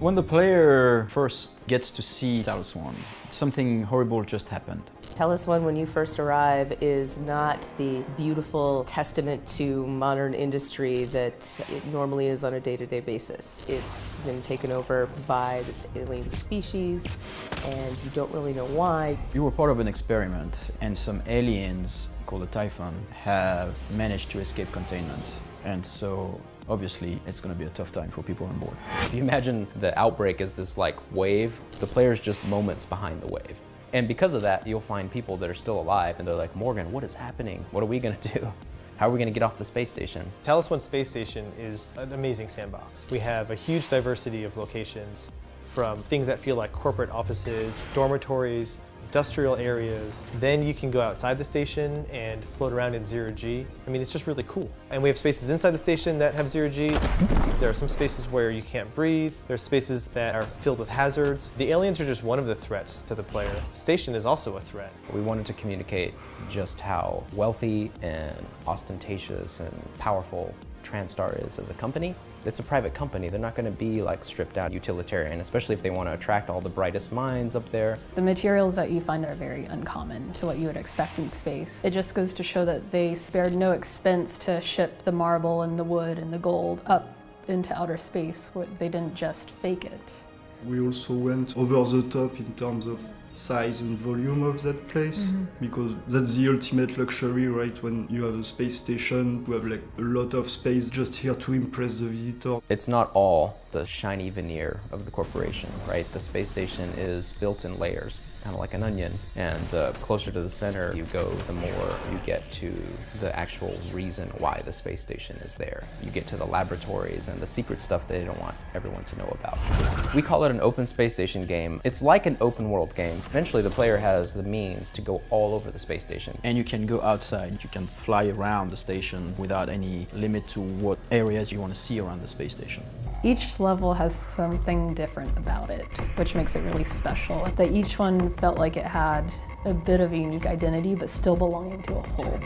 When the player first gets to see Talos 1, something horrible just happened. Talos 1, when you first arrive, is not the beautiful testament to modern industry that it normally is on a day-to-day basis. It's been taken over by this alien species, and you don't really know why. You were part of an experiment, and some aliens, called the Typhon, have managed to escape containment. And so, obviously, it's going to be a tough time for people on board. If you imagine the outbreak as this like wave, the player's just moments behind the wave. And because of that, you'll find people that are still alive and they're like, Morgan, what is happening? What are we gonna do? How are we gonna get off the space station? Talos 1 Space Station is an amazing sandbox. We have a huge diversity of locations, from things that feel like corporate offices, dormitories, industrial areas. Then you can go outside the station and float around in zero-G. I mean, it's just really cool. And we have spaces inside the station that have zero-G. There are some spaces where you can't breathe. There's spaces that are filled with hazards. The aliens are just one of the threats to the player. The station is also a threat. We wanted to communicate just how wealthy and ostentatious and powerful TranStar is as a company. It's a private company. They're not going to be like stripped out utilitarian, especially if they want to attract all the brightest minds up there. The materials that you find are very uncommon to what you would expect in space. It just goes to show that they spared no expense to ship the marble and the wood and the gold up into outer space. They didn't just fake it. We also went over the top in terms of size and volume of that place, because that's the ultimate luxury, right? When you have a space station, you have like a lot of space just here to impress the visitor. It's not all the shiny veneer of the corporation, right? The space station is built in layers, kind of like an onion, and the closer to the center you go, the more you get to the actual reason why the space station is there. You get to the laboratories and the secret stuff they don't want everyone to know about. We call it an open space station game. It's like an open world game. Eventually the player has the means to go all over the space station. And you can go outside, you can fly around the station without any limit to what areas you want to see around the space station. Each level has something different about it, which makes it really special. That each one felt like it had a bit of a unique identity, but still belonging to a whole.